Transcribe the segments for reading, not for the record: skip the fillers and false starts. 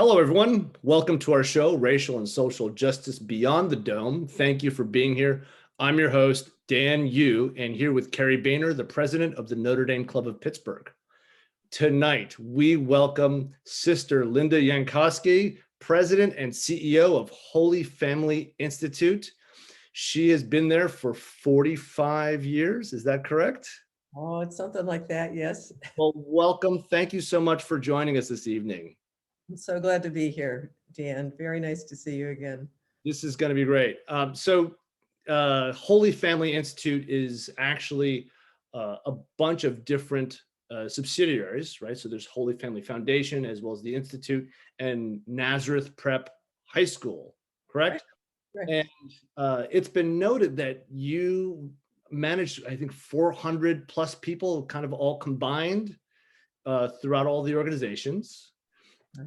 Hello, everyone. Welcome to our show, Racial and Social Justice Beyond the Dome. Thank you for being here. I'm your host, Dan Yu, and here with Carrie Boehner, the president of the Notre Dame Club of Pittsburgh. Tonight, we welcome Sister Linda Yankoski, president and CEO of Holy Family Institute. She has been there for 45 years. Is that correct? Oh, it's something like that, yes. Well, welcome. Thank you so much for joining us this evening. I'm so glad to be here, Dan. Very nice to see you again. This is going to be great. Holy Family Institute is actually a bunch of different subsidiaries, right? So there's Holy Family Foundation as well as the Institute and Nazareth Prep High School, correct? Right. And it's been noted that you managed, I think, 400 plus people kind of all combined throughout all the organizations.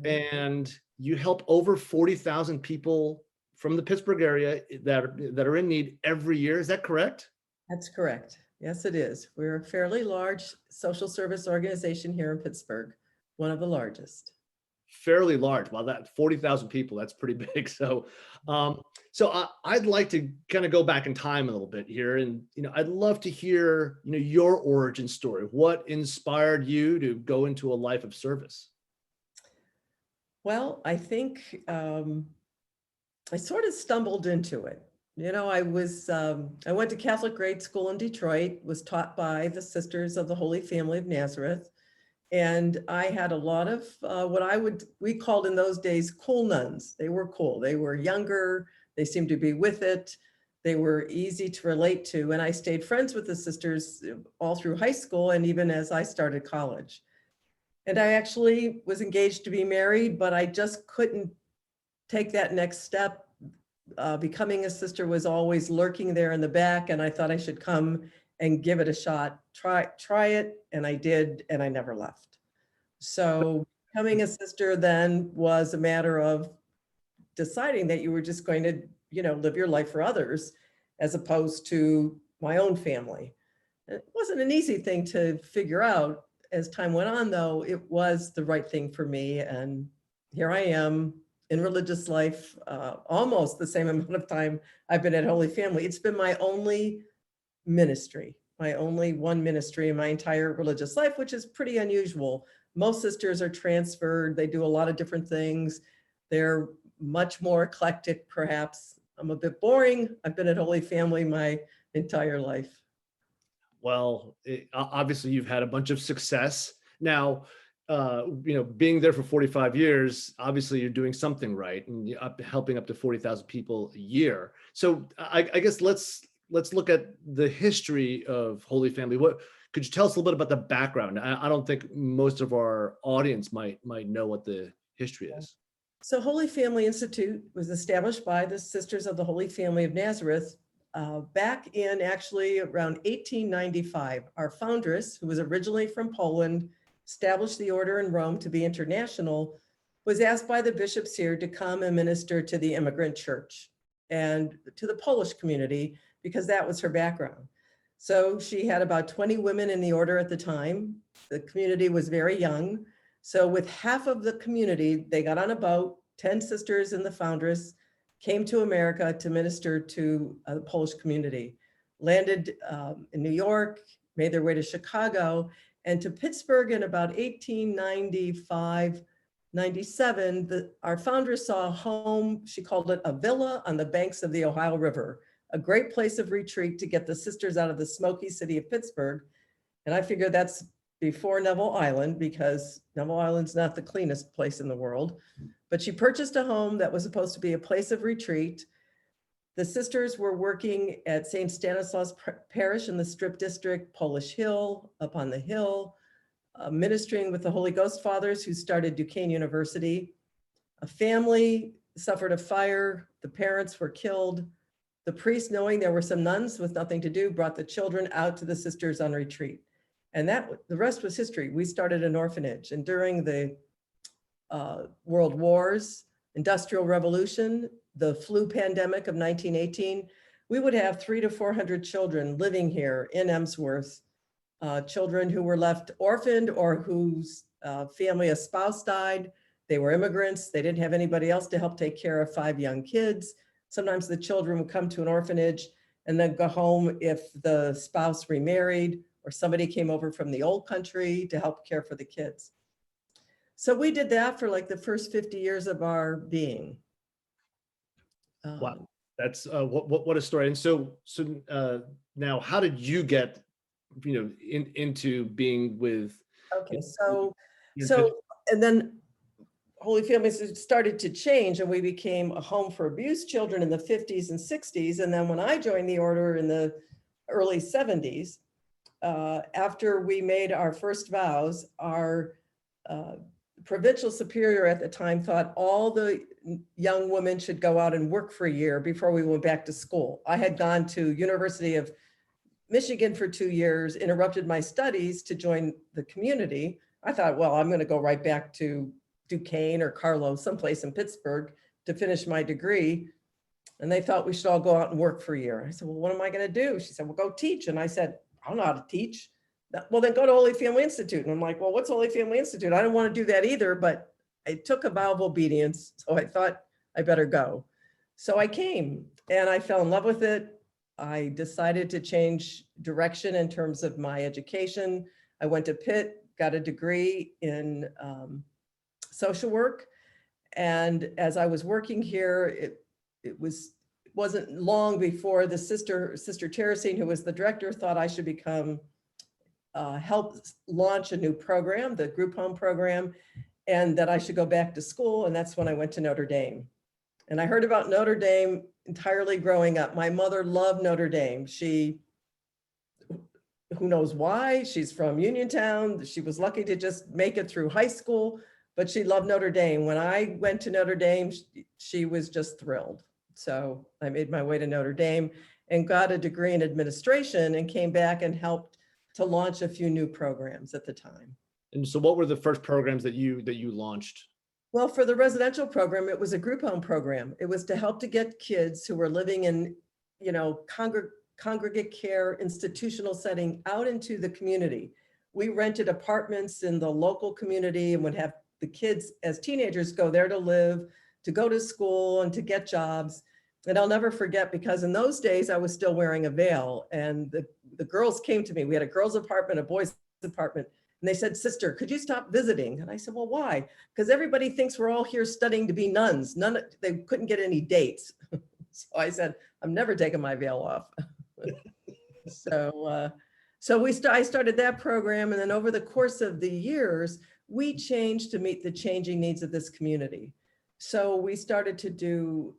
And you help over 40,000 people from the Pittsburgh area that are in need every year. Is that correct? That's correct. Yes, it is. We're a fairly large social service organization here in Pittsburgh, one of the largest. Fairly large. Well, that 40,000 people, that's pretty big. So I'd like to kind of go back in time a little bit here. And, I'd love to hear, your origin story. What inspired you to go into a life of service? Well, I think I sort of stumbled into it. I went to Catholic grade school in Detroit, was taught by the Sisters of the Holy Family of Nazareth. And I had a lot of we called in those days cool nuns. They were cool. They were younger. They seemed to be with it. They were easy to relate to. And I stayed friends with the sisters all through high school and even as I started college. And I actually was engaged to be married, but I just couldn't take that next step. Becoming a sister was always lurking there in the back, and I thought I should come and give it a shot, try it, and I did, and I never left. So becoming a sister then was a matter of deciding that you were just going to, live your life for others as opposed to my own family. It wasn't an easy thing to figure out. As time went on, though, it was the right thing for me. And here I am in religious life, almost the same amount of time I've been at Holy Family. It's been my only ministry, my only one ministry in my entire religious life, which is pretty unusual. Most sisters are transferred. They do a lot of different things. They're much more eclectic, perhaps. I'm a bit boring. I've been at Holy Family my entire life. Well, obviously you've had a bunch of success. Now, being there for 45 years, obviously you're doing something right and you're helping up to 40,000 people a year. So I guess let's look at the history of Holy Family. What could you tell us a little bit about the background? I don't think most of our audience might know what the history is. So Holy Family Institute was established by the Sisters of the Holy Family of Nazareth back in actually around 1895. Our foundress, who was originally from Poland, established the order in Rome to be international, was asked by the bishops here to come and minister to the immigrant church and to the Polish community because that was her background. So she had about 20 women in the order at the time. The community was very young. So with half of the community, they got on a boat, 10 sisters and the foundress, came to America to minister to the Polish community, landed in New York, made their way to Chicago and to Pittsburgh in about 1895, 97. Our foundress saw a home, she called it a villa on the banks of the Ohio River, a great place of retreat to get the sisters out of the smoky city of Pittsburgh. And I figured that's before Neville Island because Neville Island's not the cleanest place in the world. But she purchased a home that was supposed to be a place of retreat. The sisters were working at St. Stanislaus Parish in the Strip District, Polish Hill, up on the hill, ministering with the Holy Ghost Fathers who started Duquesne University. A family suffered a fire. The parents were killed. The priest, knowing there were some nuns with nothing to do, brought the children out to the sisters on retreat. And the rest was history. We started an orphanage. And during the World Wars, Industrial Revolution, the flu pandemic of 1918, we would have 300 to 400 children living here in Emsworth, children who were left orphaned or whose family, a spouse died. They were immigrants. They didn't have anybody else to help take care of 5 young kids. Sometimes the children would come to an orphanage and then go home if the spouse remarried or somebody came over from the old country to help care for the kids. So we did that for like the first 50 years of our being. Wow, that's what a story. And so now, how did you get, into being with? Okay, your and then Holy Families started to change, and we became a home for abused children in the 50s and 60s. And then when I joined the order in the early 70s, after we made our first vows, our provincial superior at the time thought all the young women should go out and work for a year before we went back to school. I had gone to University of Michigan for 2 years, interrupted my studies to join the community. I thought, well, I'm going to go right back to Duquesne or Carlow, someplace in Pittsburgh, to finish my degree. And they thought we should all go out and work for a year. I said, well, what am I going to do? She said, well, go teach. And I said, I don't know how to teach. Well, then go to Holy Family Institute. And I'm like, well, what's Holy Family Institute? I don't want to do that either, but I took a vow of obedience. So I thought I better go. So I came and I fell in love with it. I decided to change direction in terms of my education. I went to Pitt, got a degree in social work. And as I was working here, it wasn't long before the sister Terracine, who was the director, thought I should help launch a new program, the group home program, and that I should go back to school. And that's when I went to Notre Dame. And I heard about Notre Dame entirely growing up. My mother loved Notre Dame. Who knows why? She's from Uniontown. She was lucky to just make it through high school, but she loved Notre Dame. When I went to Notre Dame, she was just thrilled. So I made my way to Notre Dame and got a degree in administration and came back and helped to launch a few new programs at the time. And so what were the first programs that you launched? Well, for the residential program, it was a group home program. It was to help to get kids who were living in, congregate care, institutional setting out into the community. We rented apartments in the local community and would have the kids as teenagers go there to live, to go to school and to get jobs. And I'll never forget, because in those days I was still wearing a veil, and the girls came to me. We had a girls' apartment, a boys' apartment. And they said, sister, could you stop visiting? And I said, well, why? Because everybody thinks we're all here studying to be nuns. They couldn't get any dates. So I said, I'm never taking my veil off. So I started that program. And then over the course of the years, we changed to meet the changing needs of this community. So we started to do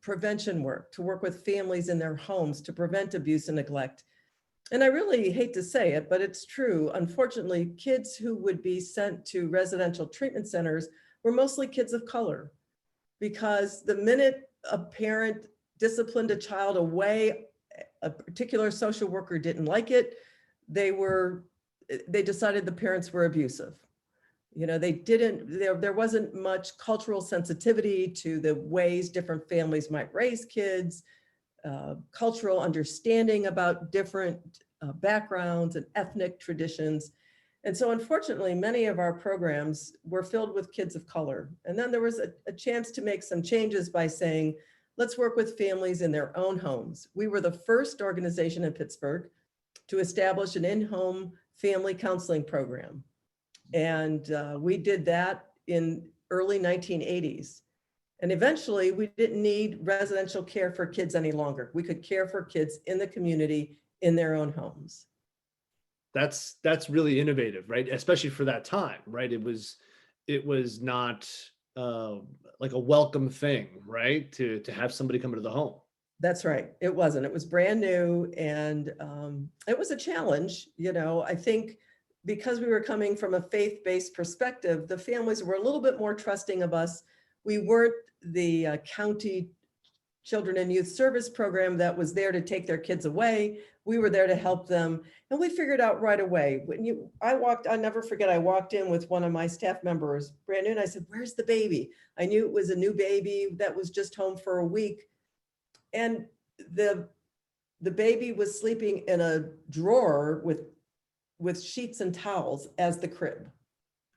prevention work, to work with families in their homes to prevent abuse and neglect. And I really hate to say it, but it's true. Unfortunately, kids who would be sent to residential treatment centers were mostly kids of color, because the minute a parent disciplined a child away, a particular social worker didn't like it, they decided the parents were abusive. There wasn't much cultural sensitivity to the ways different families might raise kids, cultural understanding about different backgrounds and ethnic traditions. And so unfortunately, many of our programs were filled with kids of color. And then there was a chance to make some changes by saying, let's work with families in their own homes. We were the first organization in Pittsburgh to establish an in-home family counseling program. And we did that in early 1980s. And eventually we didn't need residential care for kids any longer. We could care for kids in the community in their own homes. That's really innovative, right? Especially for that time, right? It was not like a welcome thing, right? To have somebody come into the home. That's right. It wasn't. It was brand new, and it was a challenge. I think because we were coming from a faith-based perspective, the families were a little bit more trusting of us. We weren't the county children and youth service program that was there to take their kids away. We were there to help them. And we figured out right away. I'll never forget, I walked in with one of my staff members, brand new, and I said, where's the baby? I knew it was a new baby that was just home for a week. And the baby was sleeping in a drawer with sheets and towels as the crib.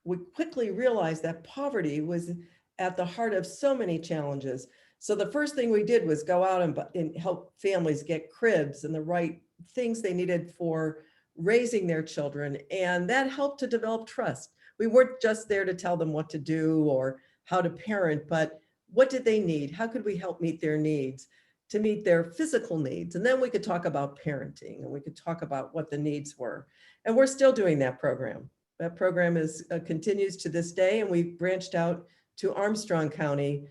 we quickly realized that poverty was at the heart of so many challenges. So the first thing we did was go out and help families get cribs and the right things they needed for raising their children. And that helped to develop trust. We weren't just there to tell them what to do or how to parent, but what did they need? How could we help meet their needs, to meet their physical needs? And then we could talk about parenting and we could talk about what the needs were. And we're still doing that program. That program continues to this day, and we've branched out to Armstrong County,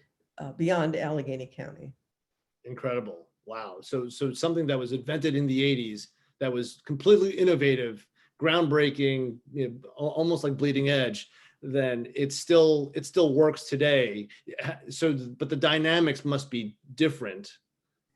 beyond Allegheny County. Incredible. Wow. So something that was invented in the 80s that was completely innovative, groundbreaking, almost like bleeding edge, then it still works today. So, but the dynamics must be different,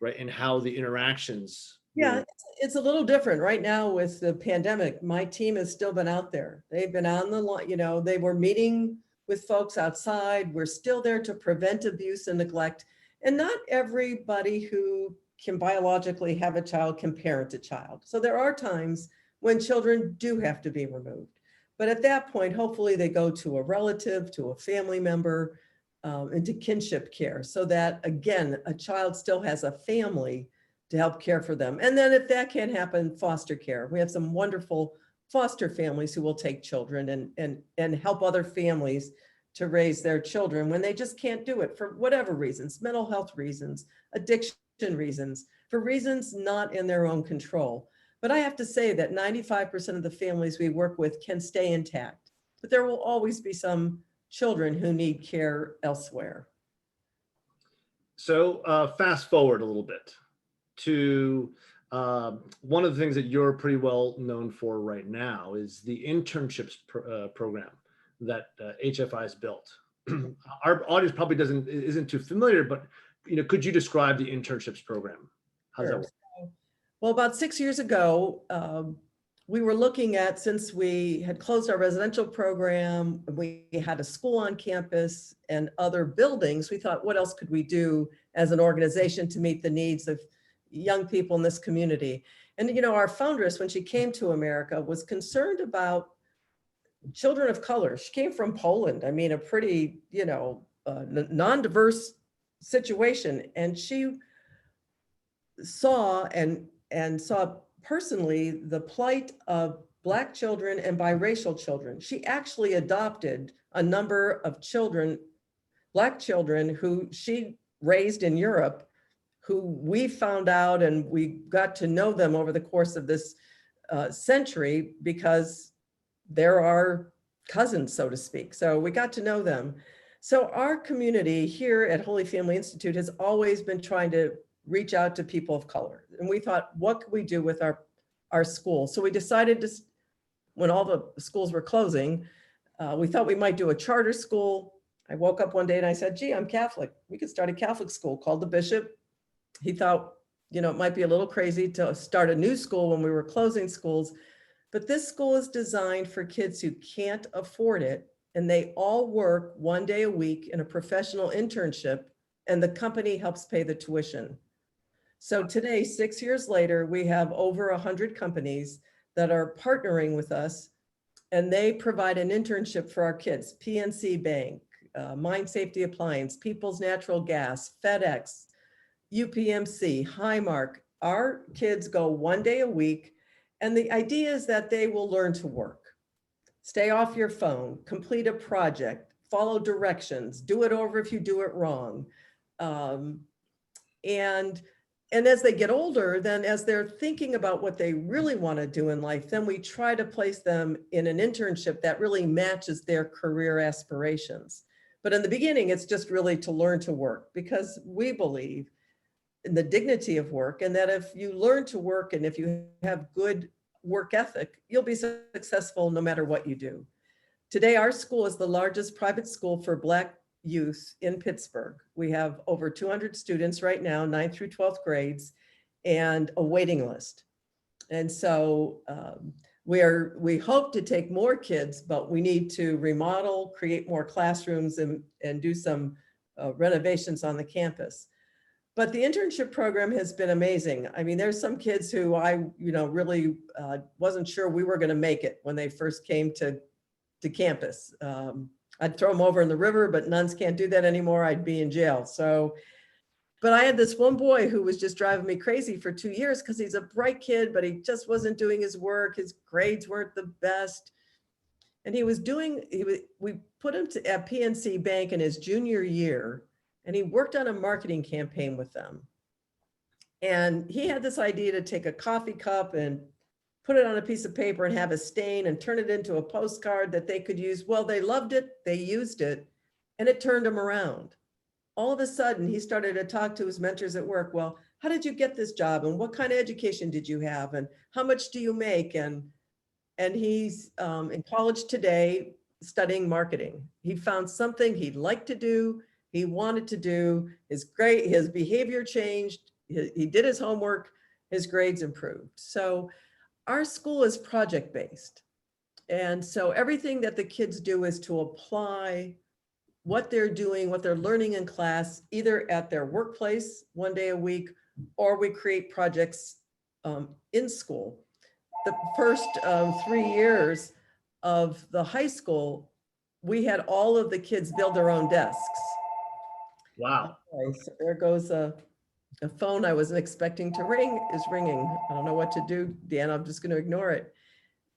right? And how the interactions. Yeah, it's a little different right now with the pandemic. My team has still been out there. They've been on the line, they were meeting with folks outside. We're still there to prevent abuse and neglect. And not everybody who can biologically have a child can parent a child. So there are times when children do have to be removed. But at that point, hopefully they go to a relative, to a family member, into kinship care, so that, again, a child still has a family to help care for them. And then if that can't happen, foster care. We have some wonderful foster families who will take children and help other families to raise their children when they just can't do it for whatever reasons, mental health reasons, addiction reasons, for reasons not in their own control. But I have to say that 95% of the families we work with can stay intact, but there will always be some children who need care elsewhere. So fast forward a little bit to one of the things that you're pretty well known for right now is the internships program that HFI has built. Our audience probably isn't too familiar, but could you describe the internships program? How's that work? Well, about 6 years ago, we were looking at, since we had closed our residential program, we had a school on campus and other buildings, we thought, what else could we do as an organization to meet the needs of young people in this community? And our foundress, when she came to America, was concerned about children of color. She came from Poland. I mean, a pretty, non-diverse situation. And she saw and saw personally the plight of Black children and biracial children. She actually adopted a number of children, Black children, who she raised in Europe, who we found out and we got to know them over the course of this century, because they're our cousins, so to speak. So we got to know them. So our community here at Holy Family Institute has always been trying to reach out to people of color. And we thought, what could we do with our school? So we decided to, when all the schools were closing, we thought we might do a charter school. I woke up one day and I said, gee, I'm Catholic. We could start a Catholic school. Called the bishop. He thought, it might be a little crazy to start a new school when we were closing schools. But this school is designed for kids who can't afford it. And they all work 1 day a week in a professional internship, and the company helps pay the tuition. So today, 6 years later, we have over 100 companies that are partnering with us, and they provide an internship for our kids. PNC Bank, Mine Safety Appliance, People's Natural Gas, FedEx, UPMC, Highmark. Our kids go 1 day a week, and the idea is that they will learn to work. Stay off your phone, complete a project, follow directions, do it over if you do it wrong. And as they get older, then as they're thinking about what they really want to do in life, then we try to place them in an internship that really matches their career aspirations. But in the beginning, it's just really to learn to work, because we believe in the dignity of work, and that if you learn to work and if you have good work ethic, you'll be successful no matter what you do. Today, our school is the largest private school for Black youth in Pittsburgh. We have over 200 students right now, 9th through 12th grades, and a waiting list. And so we hope to take more kids, but we need to remodel, create more classrooms, and do some renovations on the campus. But the internship program has been amazing. I mean, there's some kids who I really wasn't sure we were going to make it when they first came to to campus. I'd throw them over in the river, but nuns can't do that anymore. I'd be in jail. So, but I had this one boy who was just driving me crazy for 2 years because he's a bright kid, but he just wasn't doing his work. His grades weren't the best. And we put him at PNC Bank in his junior year, and he worked on a marketing campaign with them. And he had this idea to take a coffee cup and put it on a piece of paper and have a stain and turn it into a postcard that they could use. Well, they loved it, they used it, and it turned him around. All of a sudden, he started to talk to his mentors at work. Well, how did you get this job? And what kind of education did you have? And how much do you make? And he's in college today studying marketing. He found something he liked to do, he wanted to do. His behavior changed. He did his homework, his grades improved. So our school is project-based. And so everything that the kids do is to apply what they're doing, what they're learning in class, either at their workplace 1 day a week, or we create projects in school. The first 3 years of the high school, we had all of the kids build their own desks. Wow. Okay, so there goes a phone I wasn't expecting to ring is ringing. I don't know what to do, Dan. I'm just going to ignore it.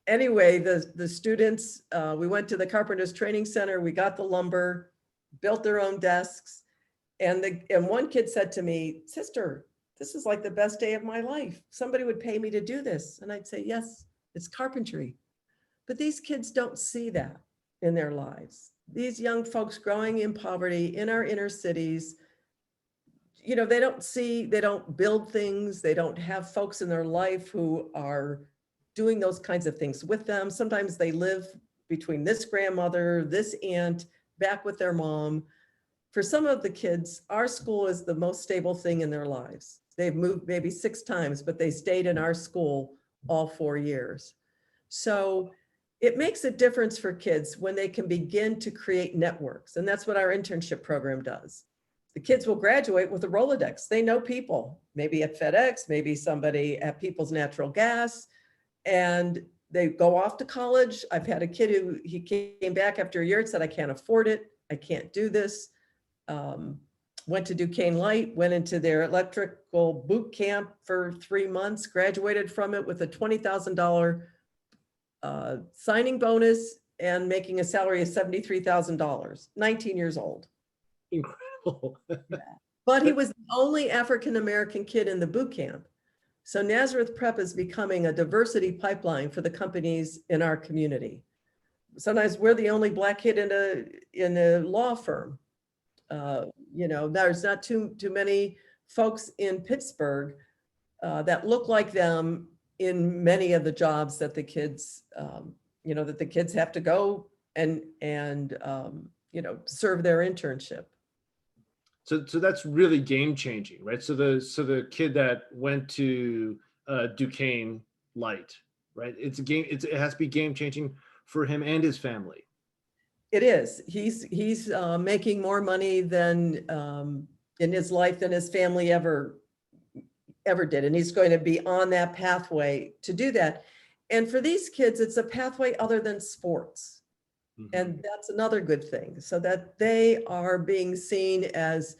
Anyway, the students, we went to the Carpenters Training Center. We got the lumber, built their own desks. And one kid said to me, "Sister, this is like the best day of my life. Somebody would pay me to do this." And I'd say, "Yes, it's carpentry." But these kids don't see that in their lives. These young folks growing in poverty in our inner cities, you know, they don't build things. They don't have folks in their life who are doing those kinds of things with them. Sometimes they live between this grandmother, this aunt, back with their mom. For some of the kids, our school is the most stable thing in their lives. They've moved maybe 6 times, but they stayed in our school all 4 years. So it makes a difference for kids when they can begin to create networks. And that's what our internship program does. The kids will graduate with a Rolodex. They know people, maybe at FedEx, maybe somebody at People's Natural Gas, and they go off to college. I've had a kid who he came back after a year and said, "I can't afford it. I can't do this." Went to Duquesne Light, went into their electrical boot camp for 3 months, graduated from it with a $20,000 signing bonus and making a salary of $73,000, 19 years old. Incredible. But he was the only African-American kid in the boot camp. So Nazareth Prep is becoming a diversity pipeline for the companies in our community. Sometimes we're the only Black kid in a law firm. You know, there's not too many folks in Pittsburgh that look like them in many of the jobs that the kids, you know, that the kids have to go and you know, serve their internship. So that's really game changing, right? So the kid that went to Duquesne Light, right? It has to be game changing for him and his family. It is. He's making more money than in his life than his family ever did, and he's going to be on that pathway to do that. And for these kids, it's a pathway other than sports. Mm-hmm. And that's another good thing, so that they are being seen as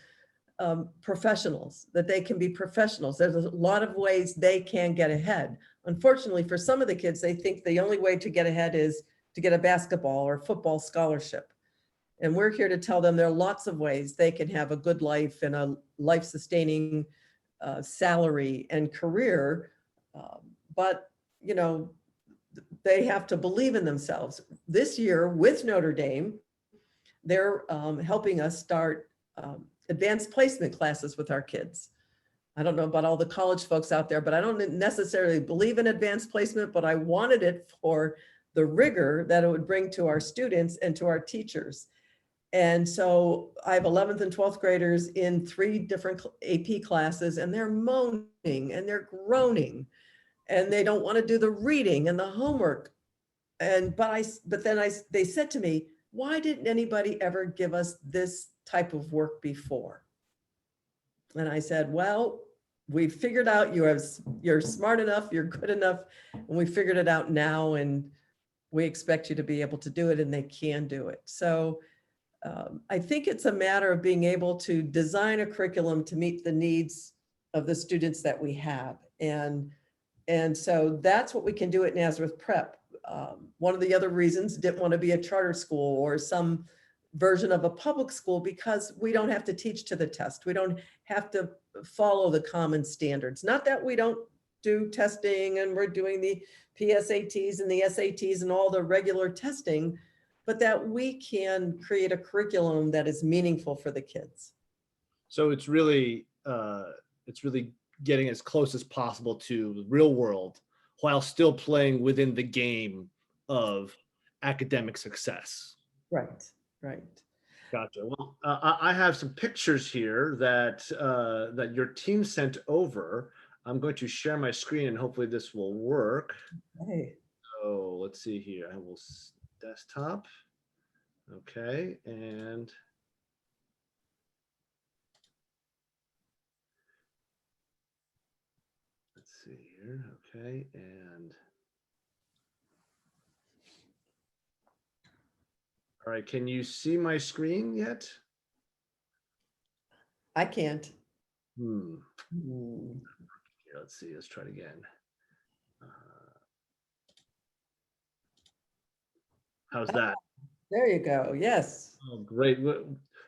professionals, that they can be professionals. There's a lot of ways they can get ahead. Unfortunately, for some of the kids, they think the only way to get ahead is to get a basketball or football scholarship. And we're here to tell them there are lots of ways they can have a good life and a life-sustaining salary and career. But, you know, they have to believe in themselves. This year with Notre Dame, they're helping us start advanced placement classes with our kids. I don't know about all the college folks out there, but I don't necessarily believe in advanced placement, but I wanted it for the rigor that it would bring to our students and to our teachers. And so I have 11th and 12th graders in 3 different AP classes, and they're moaning and they're groaning and they don't want to do the reading and the homework. And they said to me, "Why didn't anybody ever give us this type of work before?" And I said, "Well, we figured out you're smart enough, you're good enough, and we figured it out now, and we expect you to be able to do it, and they can do it. So I think it's a matter of being able to design a curriculum to meet the needs of the students that we have. And so that's what we can do at Nazareth Prep. One of the other reasons, didn't want to be a charter school or some version of a public school, because we don't have to teach to the test. We don't have to follow the common standards. Not that we don't do testing and we're doing the PSATs and the SATs and all the regular testing, but that we can create a curriculum that is meaningful for the kids. So it's really getting as close as possible to real world while still playing within the game of academic success. Right, right. Gotcha. Well, I have some pictures here that that your team sent over. I'm going to share my screen and hopefully this will work. Hey. So let's see here. I will desktop. Okay, and let's see here. Okay, and all right, can you see my screen yet? I can't. Here, let's see. Let's try it again. How's that? There you go. Yes. Oh, great.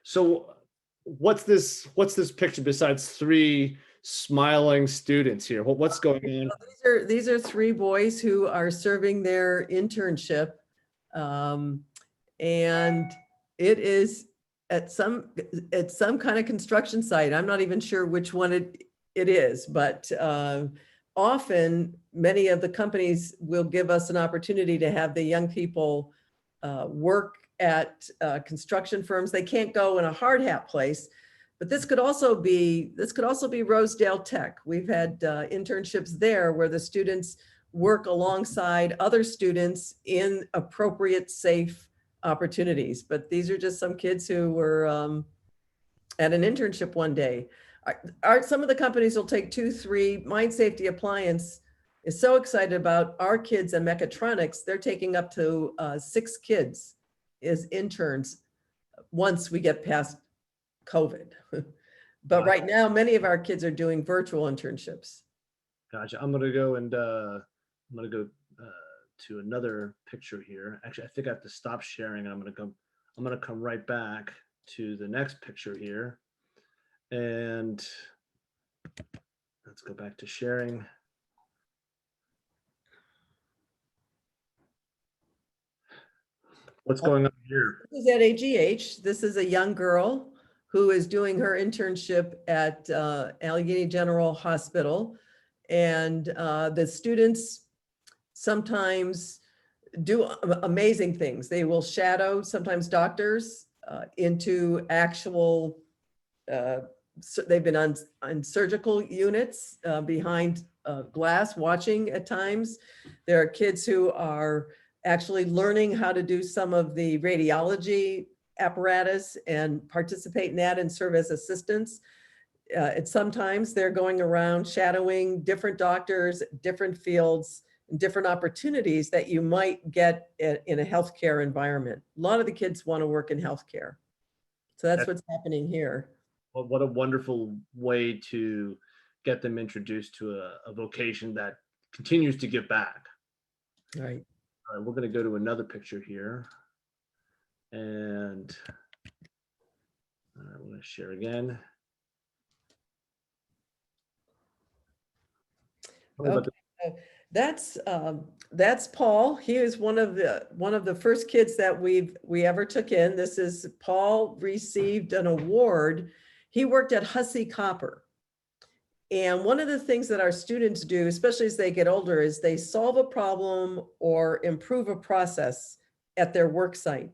So what's this picture besides three smiling students here? What's going on? These are three boys who are serving their internship. And it is at some kind of construction site. I'm not even sure which one it is, but often many of the companies will give us an opportunity to have the young people work at construction firms. They can't go in a hard hat place, but this could also be Rosedale Tech. We've had internships there where the students work alongside other students in appropriate, safe opportunities. But these are just some kids who were at an internship one day. Some of the companies will take 2, 3. Mine Safety Appliance is so excited about our kids and mechatronics. They're taking up to 6 kids as interns once we get past COVID. But right now, many of our kids are doing virtual internships. Gotcha. I'm gonna go to another picture here. Actually, I think I have to stop sharing. I'm gonna come right back to the next picture here, and let's go back to sharing. What's going on here? This is at AGH. This is a young girl who is doing her internship at Allegheny General Hospital. And the students sometimes do amazing things. They will shadow sometimes doctors into actual, they've been on surgical units behind glass watching at times. There are kids who are actually learning how to do some of the radiology apparatus and participate in that and serve as assistants. Sometimes they're going around shadowing different doctors, different fields, and different opportunities that you might get in a healthcare environment. A lot of the kids want to work in healthcare. So that's what's happening here. Well, what a wonderful way to get them introduced to a vocation that continues to give back. Right. All right, we're going to go to another picture here. And I'm going to share again. Okay. That's Paul. He is one of the first kids that we ever took in. This is Paul received an award. He worked at Hussey Copper. And one of the things that our students do, especially as they get older, is they solve a problem or improve a process at their work site.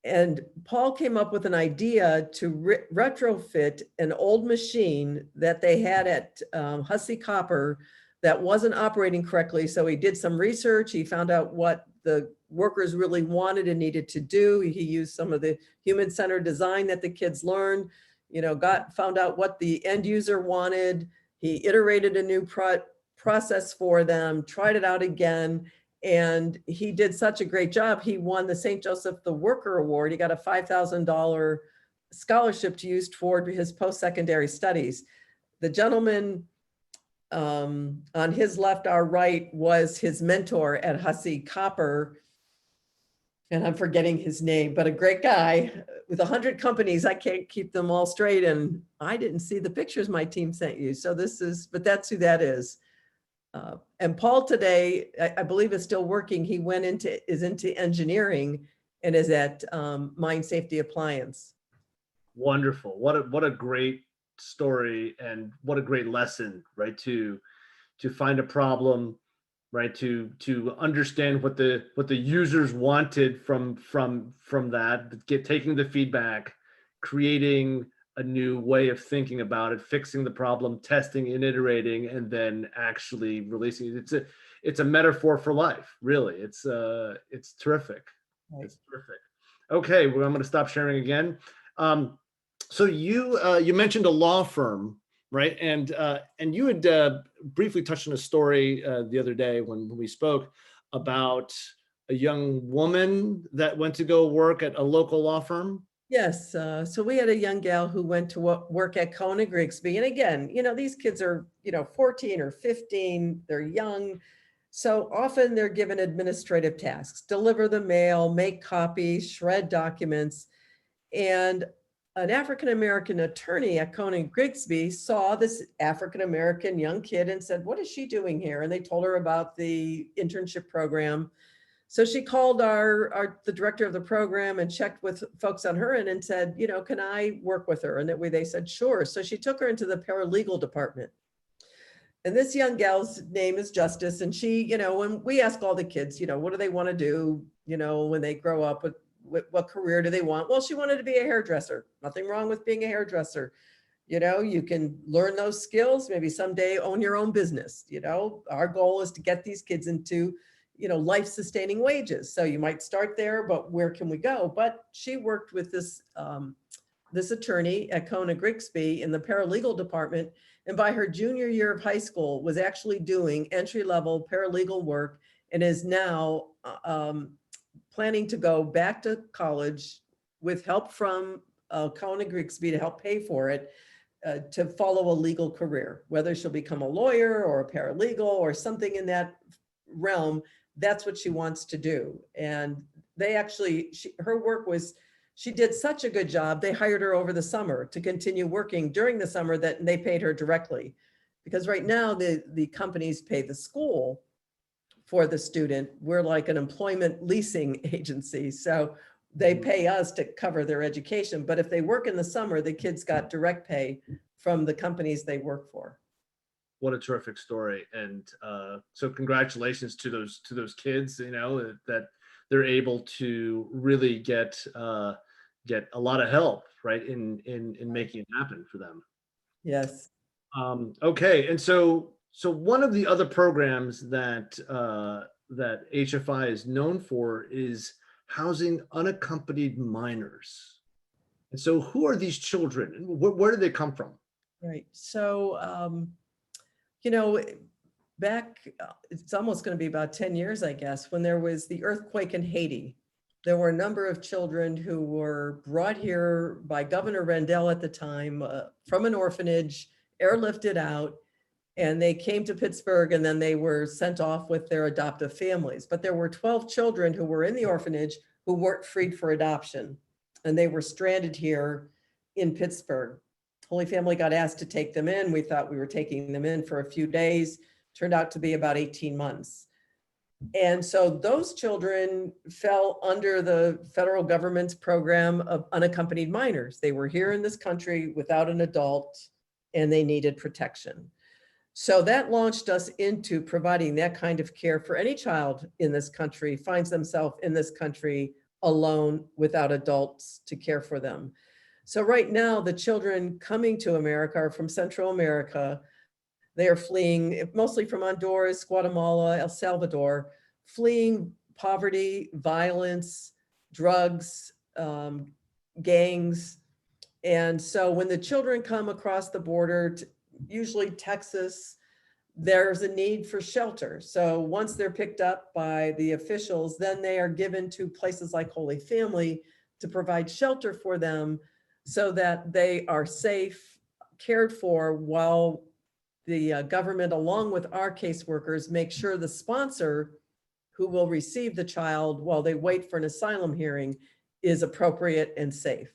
And Paul came up with an idea to retrofit an old machine that they had at Hussey Copper that wasn't operating correctly. So he did some research. He found out what the workers really wanted and needed to do. He used some of the human-centered design that the kids learned, found out what the end user wanted. He iterated a new process for them, tried it out again, And he did such a great job. He won the St. Joseph the Worker Award. He got a $5,000 scholarship to use toward his post-secondary studies. The gentleman on his left, our right, was his mentor at Hussey Copper. And I'm forgetting his name, but a great guy with 100 companies. I can't keep them all straight. And I didn't see the pictures my team sent you. So but that's who that is. And Paul today, I believe, is still working. He is into engineering and is at Mine Safety Appliance. Wonderful. What a great story, and what a great lesson, right? To find a problem, right? To understand what the users wanted from that, taking the feedback, creating a new way of thinking about it, fixing the problem, testing and iterating, and then actually releasing it. It's a metaphor for life, really. It's terrific. Right. It's terrific. Okay, well, I'm going to stop sharing again. So you mentioned a law firm, right? And you had briefly touched on a story the other day when we spoke about a young woman that went to go work at a local law firm. Yes. So we had a young gal who went to work at Cohen & Grigsby. And again, these kids are, 14 or 15, they're young. So often they're given administrative tasks, deliver the mail, make copies, shred documents. And an African-American attorney at Cohen & Grigsby saw this African-American young kid and said, "What is she doing here?" And they told her about the internship program. So she called the director of the program and checked with folks on her end and said, "Can I work with her?" And that way they said, "Sure." So she took her into the paralegal department. And this young gal's name is Justice. And she, when we ask all the kids, what do they want to do, when they grow up, what career do they want? Well, she wanted to be a hairdresser. Nothing wrong with being a hairdresser. You can learn those skills, maybe someday own your own business. Our goal is to get these kids into, life-sustaining wages. So you might start there, but where can we go? But she worked with this attorney at Cohen & Grigsby in the paralegal department. And by her junior year of high school was actually doing entry-level paralegal work, and is now planning to go back to college with help from Cohen & Grigsby to help pay for it, to follow a legal career, whether she'll become a lawyer or a paralegal or something in that realm. That's what she wants to do. And her work was, she did such a good job. They hired her over the summer to continue working during the summer, that they paid her directly, because right now the companies pay the school for the student. We're like an employment leasing agency. So they pay us to cover their education. But if they work in the summer, the kids got direct pay from the companies they work for. What a terrific story. And so congratulations to those kids, that they're able to really get a lot of help, right, in making it happen for them. Yes. Okay. And so one of the other programs that HFI is known for is housing unaccompanied minors. And so who are these children? Where do they come from? Right. So, back, it's almost going to be about 10 years, I guess, when there was the earthquake in Haiti. There were a number of children who were brought here by Governor Rendell at the time from an orphanage, airlifted out, and they came to Pittsburgh, and then they were sent off with their adoptive families. But there were 12 children who were in the orphanage who weren't freed for adoption, and they were stranded here in Pittsburgh. Holy Family got asked to take them in. We thought we were taking them in for a few days. Turned out to be about 18 months. And so those children fell under the federal government's program of unaccompanied minors. They were here in this country without an adult, and they needed protection. So that launched us into providing that kind of care for any child in this country finds themselves in this country alone without adults to care for them. So right now, the children coming to America are from Central America. They are fleeing mostly from Honduras, Guatemala, El Salvador, fleeing poverty, violence, drugs, gangs. And so when the children come across the border, usually Texas, there's a need for shelter. So once they're picked up by the officials, then they are given to places like Holy Family to provide shelter for them so that they are safe, cared for, while the government, along with our caseworkers, make sure the sponsor who will receive the child while they wait for an asylum hearing is appropriate and safe.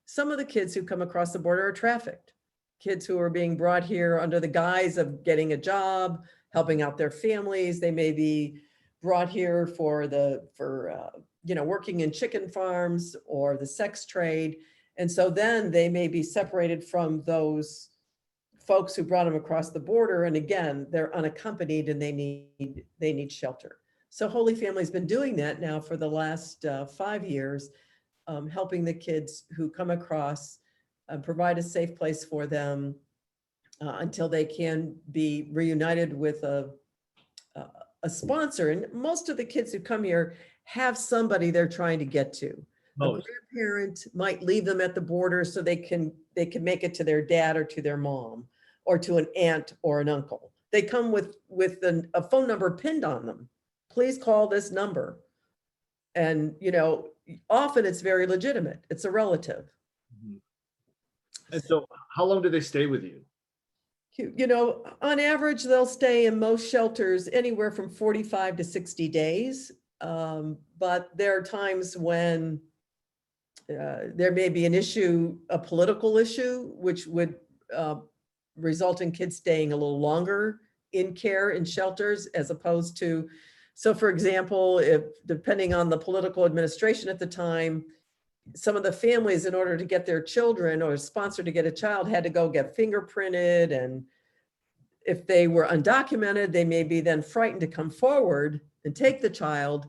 Some of the kids who come across the border are trafficked. Kids who are being brought here under the guise of getting a job, helping out their families. They may be brought here for working in chicken farms or the sex trade. And so then they may be separated from those folks who brought them across the border. And again, they're unaccompanied and they need shelter. So Holy Family's been doing that now for the last 5 years, helping the kids who come across, provide a safe place for them until they can be reunited with a sponsor. And most of the kids who come here have somebody they're trying to get to. A grandparent might leave them at the border so they can make it to their dad or to their mom or to an aunt or an uncle. They come with a phone number pinned on them. Please call this number. And, often it's very legitimate. It's a relative. Mm-hmm. And so how long do they stay with you? On average, they'll stay in most shelters anywhere from 45 to 60 days. But there are times when there may be an issue, a political issue, which would result in kids staying a little longer in care in shelters as opposed to, so for example, if depending on the political administration at the time, some of the families, in order to get their children or sponsor to get a child, had to go get fingerprinted. And if they were undocumented, they may be then frightened to come forward and take the child.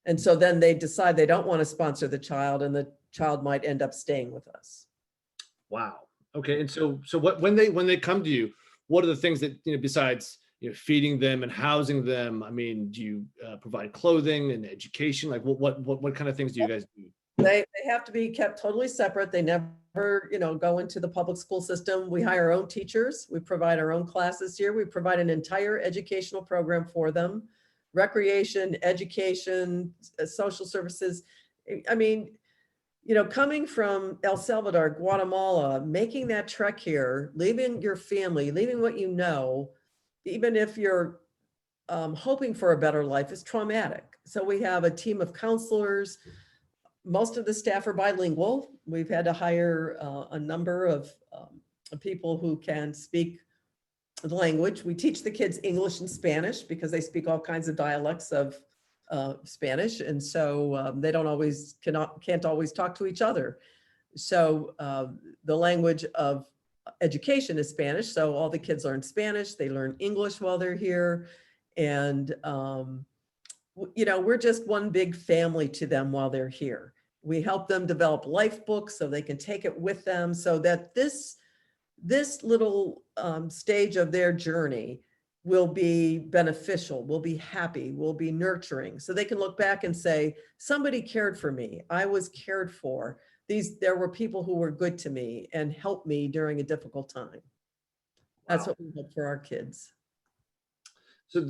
And so then they decide they don't want to sponsor the child, and the child might end up staying with us. Wow. Okay. And so when they come to you, what are the things that, besides, feeding them and housing them? I mean, do you provide clothing and education? Like what kind of things do you guys do? They have to be kept totally separate. They never, go into the public school system. We hire our own teachers. We provide our own classes here. We provide an entire educational program for them, recreation, education, social services. I mean, coming from El Salvador, Guatemala, making that trek here, leaving your family, leaving what you know, even if you're hoping for a better life, is traumatic. So we have a team of counselors. Most of the staff are bilingual. We've had to hire a number of people who can speak the language. We teach the kids English and Spanish because they speak all kinds of dialects of Spanish, and so they can't always talk to each other. So the language of education is Spanish. So all the kids learn Spanish. They learn English while they're here, and we're just one big family to them while they're here. We help them develop life books so they can take it with them, so that this little stage of their journey will be beneficial, will be happy, will be nurturing, so they can look back and say, somebody cared for me. I was cared for. There were people who were good to me and helped me during a difficult time. That's what we hope for our kids. So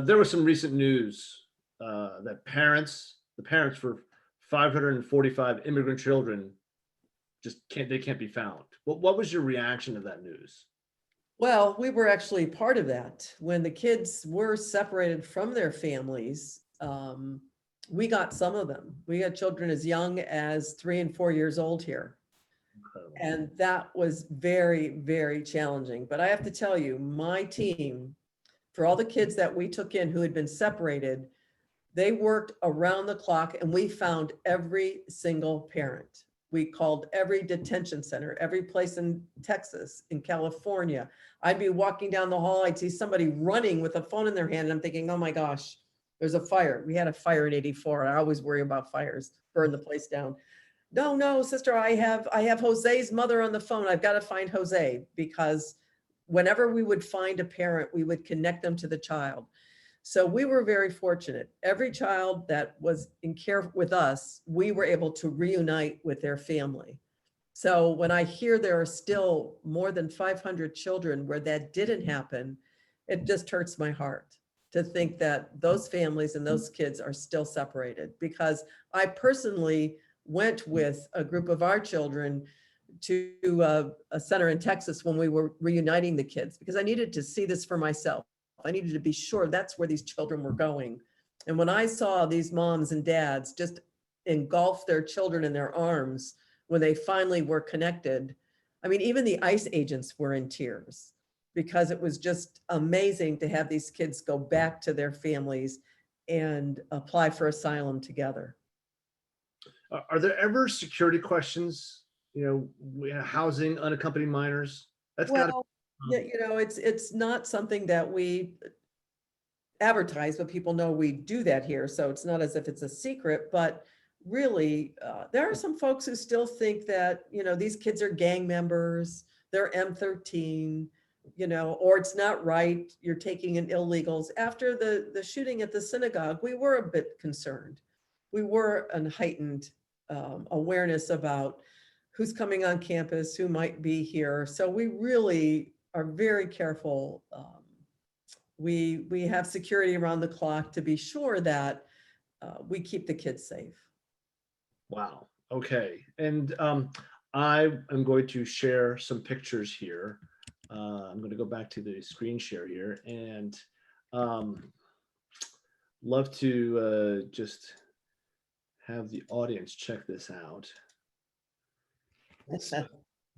there was some recent news that the parents for 545 immigrant children can't be found. What was your reaction to that news? Well, we were actually part of that. When the kids were separated from their families, we got some of them. We got children as young as 3 and 4 years old here. Incredible. And that was very, very challenging. But I have to tell you, my team, for all the kids that we took in who had been separated, they worked around the clock, and we found every single parent. We called every detention center, every place in Texas, in California. I'd be walking down the hall, I'd see somebody running with a phone in their hand, and I'm thinking, oh my gosh, there's a fire. We had a fire in '84. I always worry about fires, burn the place down. No, sister, I have Jose's mother on the phone. I've got to find Jose, because whenever we would find a parent, we would connect them to the child. So we were very fortunate. Every child that was in care with us, we were able to reunite with their family. So when I hear there are still more than 500 children where that didn't happen, it just hurts my heart to think that those families and those kids are still separated, because I personally went with a group of our children to a center in Texas when we were reuniting the kids, because I needed to see this for myself. I needed to be sure that's where these children were going. And when I saw these moms and dads just engulf their children in their arms when they finally were connected, I mean, even the ICE agents were in tears, because it was just amazing to have these kids go back to their families and apply for asylum together. Are there ever security questions, housing unaccompanied minors? That's got to Well, yeah, it's not something that we advertise, but people know we do that here. So it's not as if it's a secret, but really, there are some folks who still think that, these kids are gang members, they're M13, or it's not right, you're taking in illegals. After the shooting at the synagogue, we were a bit concerned. We were an heightened awareness about who's coming on campus, who might be here. So we really are very careful. We have security around the clock to be sure that we keep the kids safe. Wow. Okay. And I am going to share some pictures here. I'm going to go back to the screen share here, and love to just have the audience check this out. So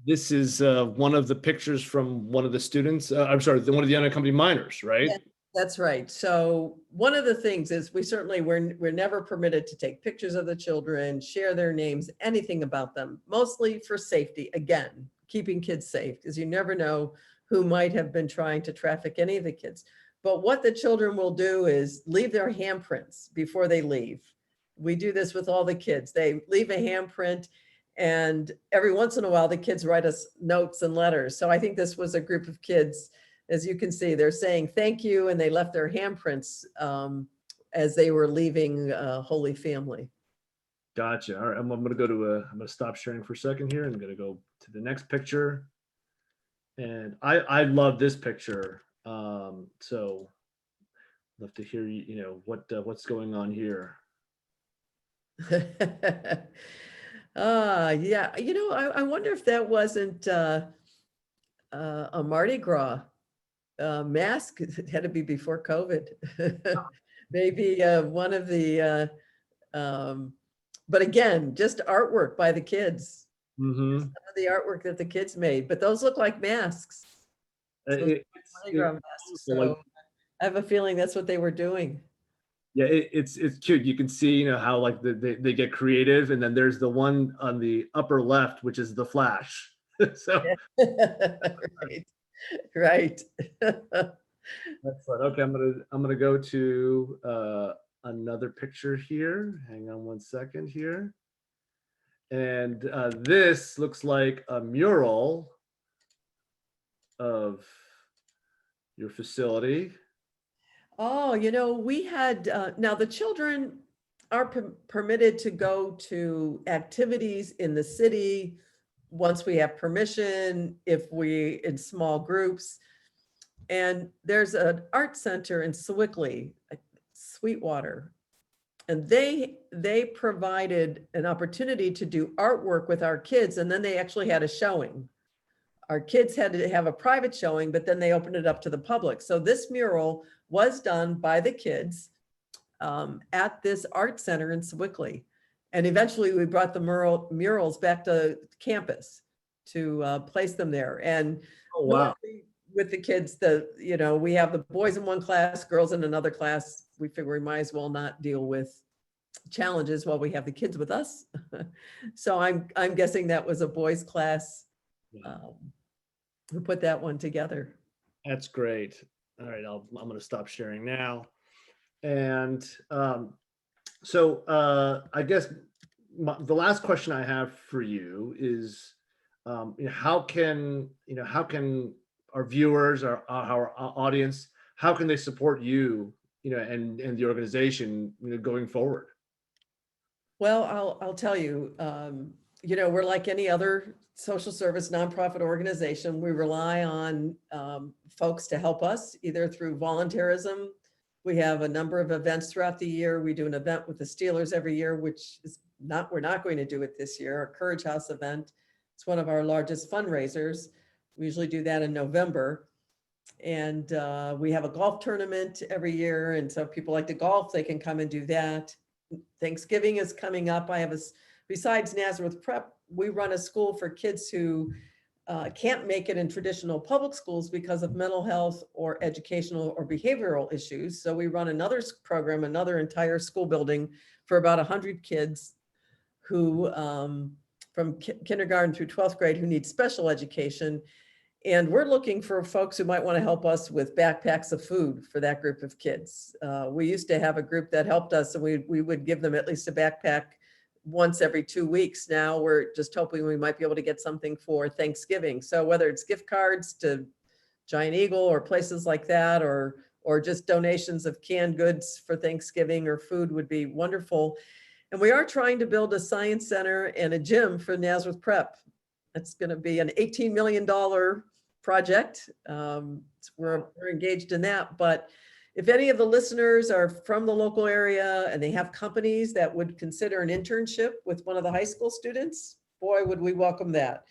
this is one of the pictures from one of the students. I'm sorry, one of the unaccompanied minors, right? Yeah, that's right. So one of the things is we're never permitted to take pictures of the children, share their names, anything about them, mostly for safety. Again, keeping kids safe, because you never know who might have been trying to traffic any of the kids. But what the children will do is leave their handprints before they leave. We do this with all the kids. They leave a handprint, and every once in a while, the kids write us notes and letters. So I think this was a group of kids. As you can see, they're saying thank you, and they left their handprints as they were leaving Holy Family. Gotcha. All right, I'm going to go to I'm going to stop sharing for a second here, and I'm going to go to the next picture. And I love this picture. So love to hear what's going on here. Yeah, I wonder if that wasn't a Mardi Gras mask. It had to be before COVID. Maybe one of the, but again, just artwork by the kids. Mm-hmm. Some of the artwork that the kids made, but those look like masks. Mardi Gras masks. So I have a feeling that's what they were doing. Yeah, it's cute. You can see, how like they get creative, and then there's the one on the upper left, which is the Flash. So right. That's fun. Okay, I'm gonna go to another picture here. Hang on one second here. And this looks like a mural of your facility. Oh, we had, now the children are permitted to go to activities in the city once we have permission, if we in small groups. And there's an art center in Sewickley, Sweetwater, and they provided an opportunity to do artwork with our kids, and then they actually had a showing. Our kids had to have a private showing, but then they opened it up to the public. So this mural was done by the kids at this art center in Sewickley. And eventually we brought the murals back to campus to place them there. And Oh, wow. with the kids, we have the boys in one class, girls in another class. We figure we might as well not deal with challenges while we have the kids with us. So I'm guessing that was a boys class who put that one together. That's great. All right, I'm going to stop sharing now. And so I guess the last question I have for you is, how can our viewers, our audience, how can they support you, and the organization, going forward? Well, I'll tell you, we're like any other social service nonprofit organization. We rely on folks to help us either through volunteerism. We have a number of events throughout the year. We do an event with the Steelers every year, which is we're not going to do it this year, our Courage House event. It's one of our largest fundraisers. We usually do that in November. And we have a golf tournament every year. And so if people like to golf, they can come and do that. Thanksgiving is coming up. Besides Nazareth Prep, we run a school for kids who can't make it in traditional public schools because of mental health or educational or behavioral issues. So we run another program, another entire school building for about 100 kids who from kindergarten through 12th grade who need special education. And we're looking for folks who might want to help us with backpacks of food for that group of kids. We used to have a group that helped us, and we would give them at least a backpack once every 2 weeks. Now we're just hoping we might be able to get something for Thanksgiving. So whether it's gift cards to Giant Eagle or places like that, or just donations of canned goods for Thanksgiving or food would be wonderful. And we are trying to build a science center and a gym for Nazareth Prep. It's going to be an $18 million project. We're engaged in that. But if any of the listeners are from the local area and they have companies that would consider an internship with one of the high school students, boy, would we welcome that.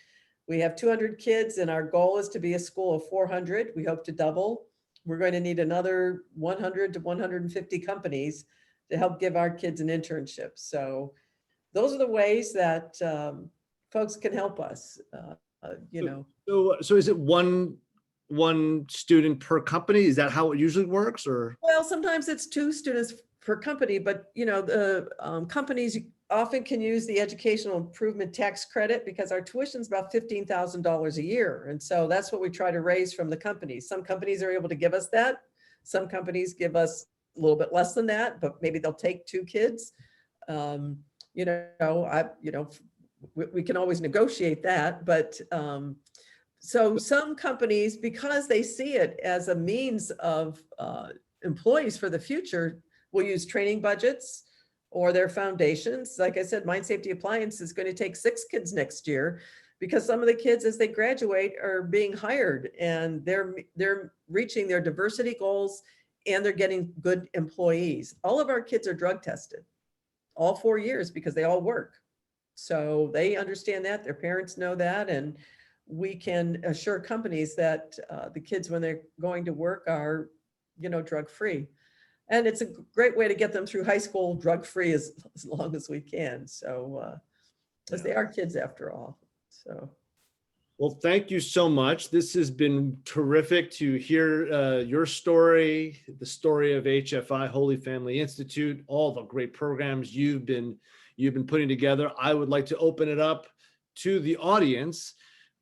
We have 200 kids and our goal is to be a school of 400. We hope to double. We're going to need another 100 to 150 companies to help give our kids an internship. So those are the ways that folks can help us, So is it one student per company? Is that how it usually works, or? Well, sometimes it's 2 students per company, but the companies often can use the educational improvement tax credit because our tuition is about $15,000 a year. And so that's what we try to raise from the companies. Some companies are able to give us that. Some companies give us a little bit less than that, but maybe they'll take 2 kids. We can always negotiate that, but so some companies, because they see it as a means of employees for the future, will use training budgets or their foundations. Like I said, Mind Safety Appliance is going to take 6 kids next year because some of the kids as they graduate are being hired and they're reaching their diversity goals and they're getting good employees. All of our kids are drug tested all 4 years because they all work. So they understand that, their parents know that, and we can assure companies that the kids when they're going to work are, drug-free. And it's a great way to get them through high school drug-free as long as we can. So, because they are kids after all, so. Well, thank you so much. This has been terrific to hear your story, the story of HFI, Holy Family Institute, all the great programs you've been putting together. I would like to open it up to the audience.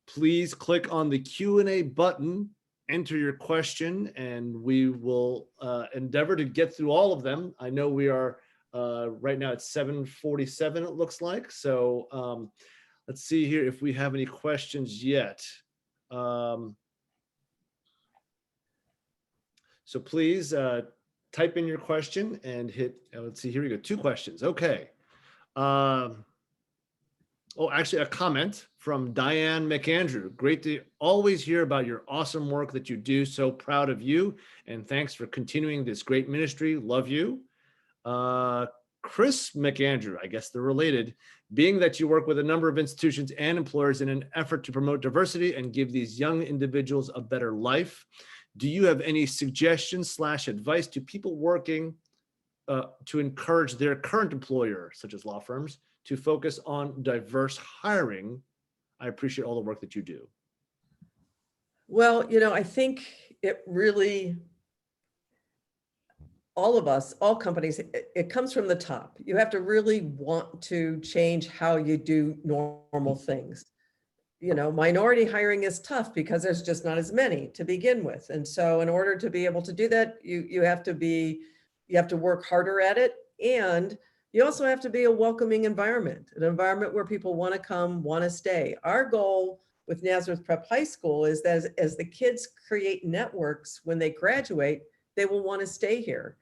Please click on the Q&A button, enter your question, and we will endeavor to get through all of them. I know we are right now at 7:47, it looks like. So let's see here if we have any questions yet. So please type in your question and hit, let's see, here we go, 2 questions. Okay. Actually a comment from Diane McAndrew. Great to always hear about your awesome work that you do. So proud of you. And thanks for continuing this great ministry. Love you. Chris McAndrew, I guess they're related. Being that you work with a number of institutions and employers in an effort to promote diversity and give these young individuals a better life, do you have any suggestions / advice to people working to encourage their current employer, such as law firms, to focus on diverse hiring? I appreciate all the work that you do. Well, I think it really, all of us, all companies, it comes from the top. You have to really want to change how you do normal things. Minority hiring is tough because there's just not as many to begin with. And so in order to be able to do that, you have to work harder at it. And you also have to be a welcoming environment, an environment where people want to come, want to stay. Our goal with Nazareth Prep High School is that as the kids create networks when they graduate, they will want to stay here.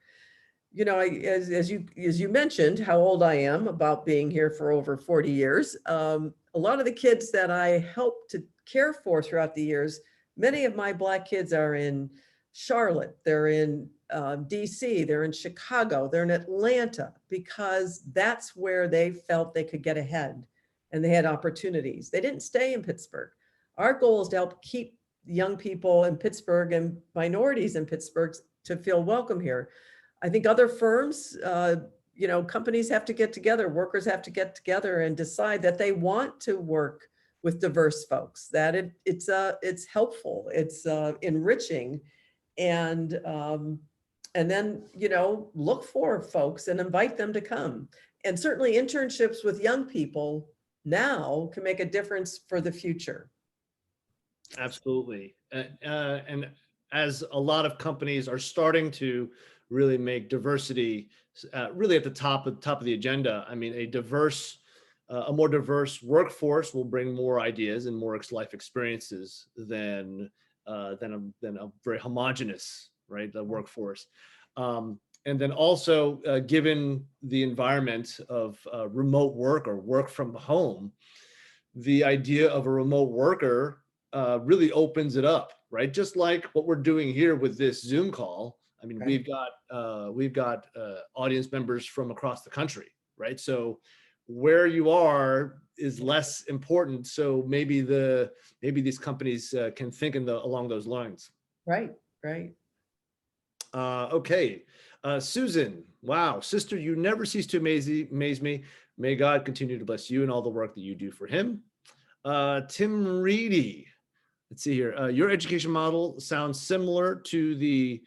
as you mentioned, how old I am, about being here for over 40 years. A lot of the kids that I helped to care for throughout the years, many of my Black kids are in Charlotte, they're in DC, they're in Chicago, they're in Atlanta, because that's where they felt they could get ahead and they had opportunities. They didn't stay in Pittsburgh. Our goal is to help keep young people in Pittsburgh and minorities in Pittsburgh to feel welcome here. I think other firms, companies have to get together, workers have to get together and decide that they want to work with diverse folks, that it's helpful, it's enriching, and then, look for folks and invite them to come. And certainly internships with young people now can make a difference for the future. Absolutely. And as a lot of companies are starting to really make diversity really at the top of the agenda, I mean, a more diverse workforce will bring more ideas and more life experiences than a very homogenous, right, the workforce. And then also, given the environment of remote work or work from home, the idea of a remote worker really opens it up, right? Just like what we're doing here with this Zoom call. I mean, Right. we've got audience members from across the country, right? So where you are is less important. So maybe these companies can think along those lines. Right. Okay. Susan, wow, sister, you never cease to amaze me. May God continue to bless you and all the work that you do for him. Tim Reedy, let's see here. Your education model sounds similar to the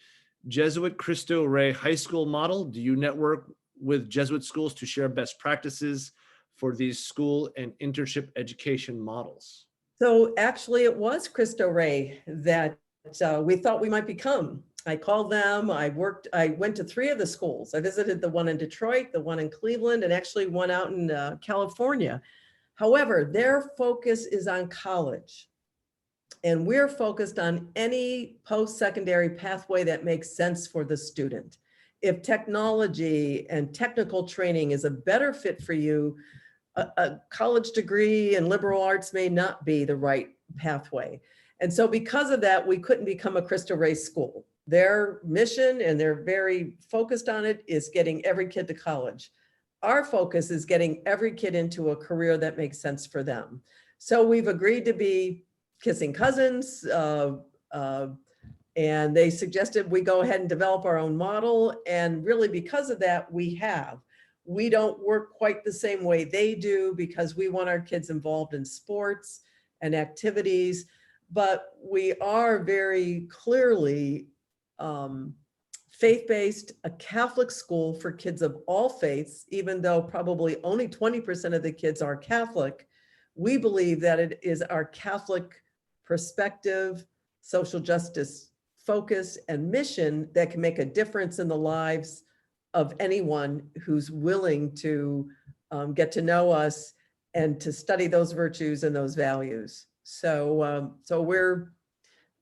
Jesuit Cristo Rey High School model. Do you network with Jesuit schools to share best practices for these school and internship education models? So actually it was Cristo Rey that we thought we might become. I called them, I went to 3 of the schools. I visited the one in Detroit, the one in Cleveland, and actually one out in California. However, their focus is on college. And we're focused on any post-secondary pathway that makes sense for the student. If technology and technical training is a better fit for you, a college degree in liberal arts may not be the right pathway. And so because of that, we couldn't become a Cristo Rey school. Their mission, and they're very focused on it, is getting every kid to college. Our focus is getting every kid into a career that makes sense for them. So we've agreed to be kissing cousins, and they suggested we go ahead and develop our own model. And really because of that, we don't work quite the same way they do, because we want our kids involved in sports and activities, but we are very clearly faith-based, a Catholic school for kids of all faiths. Even though probably only 20% of the kids are Catholic, we believe that it is our Catholic perspective, social justice focus, and mission that can make a difference in the lives of anyone who's willing to get to know us and to study those virtues and those values.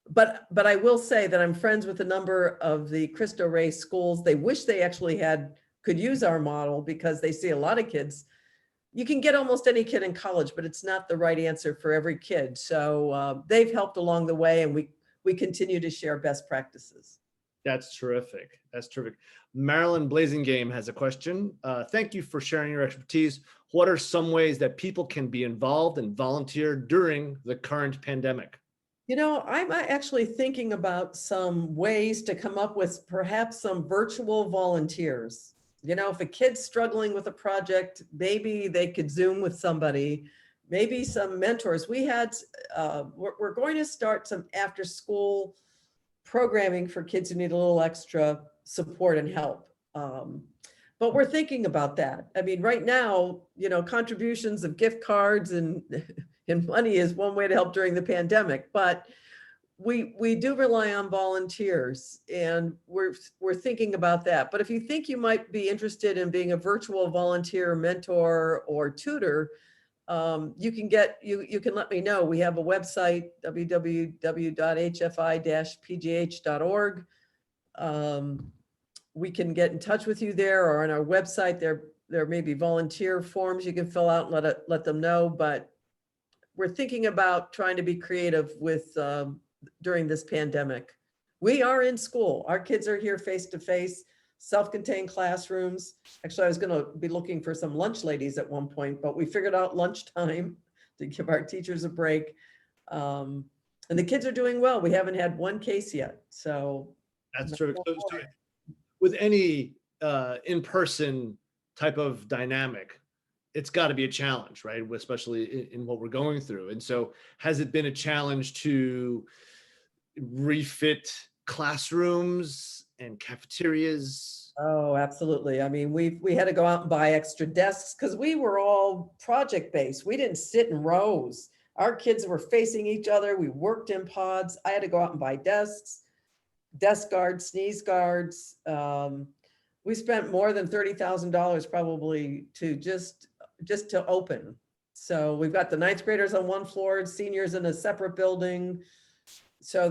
But I will say that I'm friends with a number of the Cristo Rey schools. They wish they actually could use our model, because they see a lot of kids. You can get almost any kid in college, but it's not the right answer for every kid. So they've helped along the way, and we continue to share best practices. That's terrific. That's terrific. Marilyn Blazing Game has a question. Thank you for sharing your expertise. What are some ways that people can be involved and volunteer during the current pandemic? I'm actually thinking about some ways to come up with perhaps some virtual volunteers. If a kid's struggling with a project, maybe they could Zoom with somebody, maybe some mentors. We're going to start some after school programming for kids who need a little extra support and help. But we're thinking about that. I mean, right now, contributions of gift cards and money is one way to help during the pandemic, but we do rely on volunteers, and we're thinking about that. But if you think you might be interested in being a virtual volunteer, mentor, or tutor, you can let me know. We have a website, www.hfi-pgh.org. we can get in touch with you there, or on our website, there may be volunteer forms you can fill out and let them know, but we're thinking about trying to be creative with during this pandemic. We are in school. Our kids are here face to face, self-contained classrooms. Actually, I was going to be looking for some lunch ladies at one point, but we figured out lunchtime to give our teachers a break. And the kids are doing well. We haven't had one case yet. So that's terrific. So with any in-person type of dynamic, it's got to be a challenge, right? Especially in what we're going through. And so has it been a challenge to refit classrooms and cafeterias? Oh, absolutely. I mean, we had to go out and buy extra desks because we were all project based. We didn't sit in rows. Our kids were facing each other. We worked in pods. I had to go out and buy desks, desk guards, sneeze guards. We spent more than $30,000 probably to just to open. So we've got the ninth graders on one floor, seniors in a separate building. So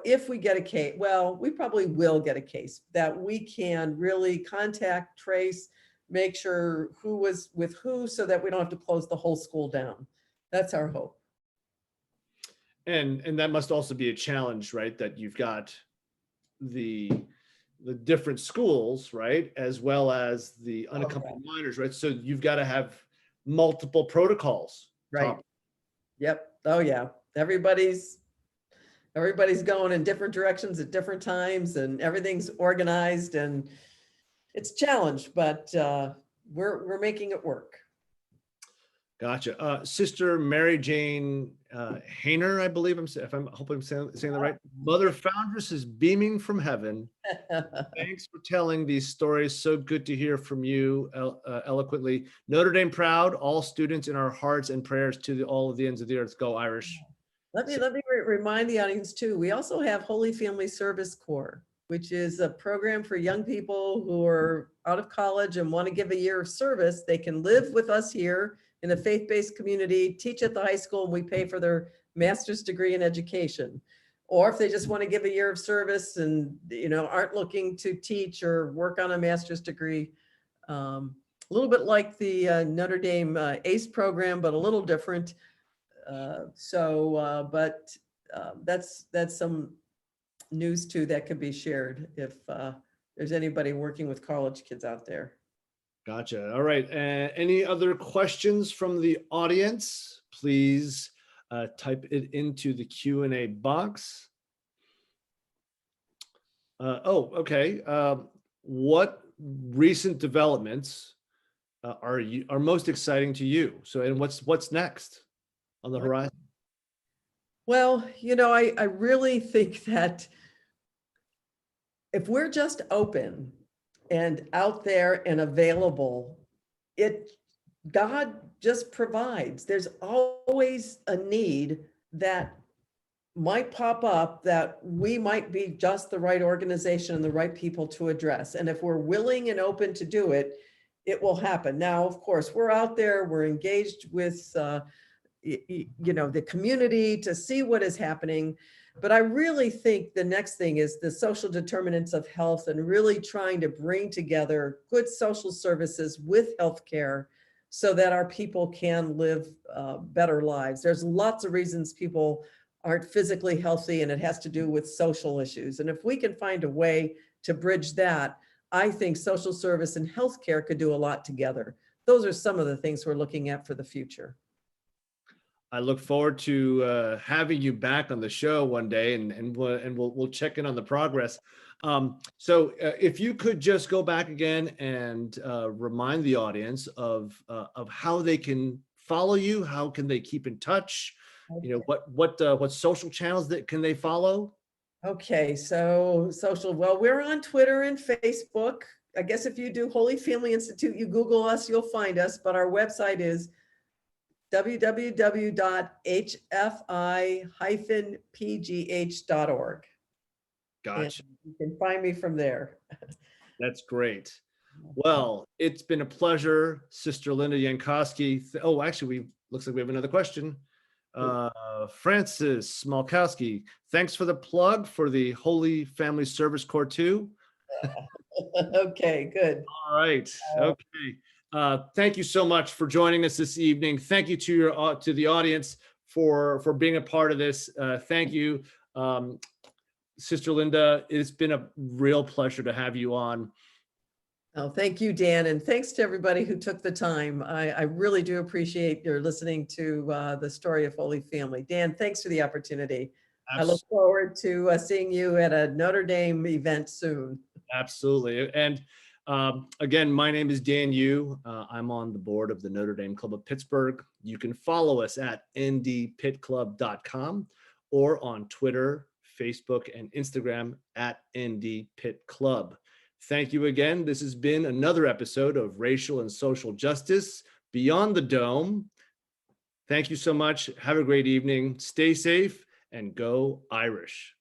if we get a case, well, we probably will get a case, that we can really contact, trace, make sure who was with who, so that we don't have to close the whole school down. That's our hope. And that must also be a challenge, right? That you've got the different schools, right? As well as the unaccompanied minors, right? So you've got to have multiple protocols. Right. Yep. Oh yeah. Everybody's going in different directions at different times, and everything's organized, and it's a challenge, but we're making it work. Gotcha. Sister Mary Jane Hayner, I believe I hope I'm saying that right. Mother Foundress is beaming from heaven. Thanks for telling these stories. So good to hear from you eloquently. Notre Dame proud, all students in our hearts and prayers to all of the ends of the earth. Go Irish. Let me remind the audience too, we also have Holy Family Service Corps, which is a program for young people who are out of college and want to give a year of service. They can live with us here in a faith-based community, teach at the high school, and we pay for their master's degree in education. Or if they just want to give a year of service and aren't looking to teach or work on a master's degree, a little bit like the Notre Dame ACE program, but a little different. That's some news too that could be shared if there's anybody working with college kids out there. Gotcha. All right. Any other questions from the audience? Please type it into the Q&A box. Okay. What recent developments are most exciting to you? So, and what's next on the horizon? Well, I really think that if we're just open and out there and available, God just provides. There's always a need that might pop up that we might be just the right organization and the right people to address. And if we're willing and open to do it, it will happen. Now, of course, we're out there, we're engaged with the community to see what is happening. But I really think the next thing is the social determinants of health, and really trying to bring together good social services with healthcare so that our people can live better lives. There's lots of reasons people aren't physically healthy, and it has to do with social issues. And if we can find a way to bridge that, I think social service and healthcare could do a lot together. Those are some of the things we're looking at for the future. I look forward to having you back on the show one day, and we'll check in on the progress. So if you could just go back again and remind the audience of how they can follow you, how can they keep in touch, what social channels that can they follow? Okay, so social, well, we're on Twitter and Facebook. I guess if you do Holy Family Institute, you Google us, you'll find us, but our website is www.hfi-pgh.org. Gotcha. And you can find me from there. That's great. Well, it's been a pleasure, Sister Linda Yankoski. Oh, actually, looks like we have another question. Francis Smolkowski, thanks for the plug for the Holy Family Service Corps 2. Okay, good. All right. Okay. Thank you so much for joining us this evening. Thank you to to the audience for being a part of this. Thank you, Sister Linda. It's been a real pleasure to have you on. Oh, thank you, Dan, and thanks to everybody who took the time. I really do appreciate your listening to the story of Holy Family. Dan, thanks for the opportunity. I look forward to seeing you at a Notre Dame event soon. Absolutely. And again, my name is Dan Yu. I'm on the board of the Notre Dame Club of Pittsburgh. You can follow us at ndpitclub.com or on Twitter, Facebook, and Instagram at ndpitclub. Thank you again. This has been another episode of Racial and Social Justice Beyond the Dome. Thank you so much. Have a great evening. Stay safe and go Irish.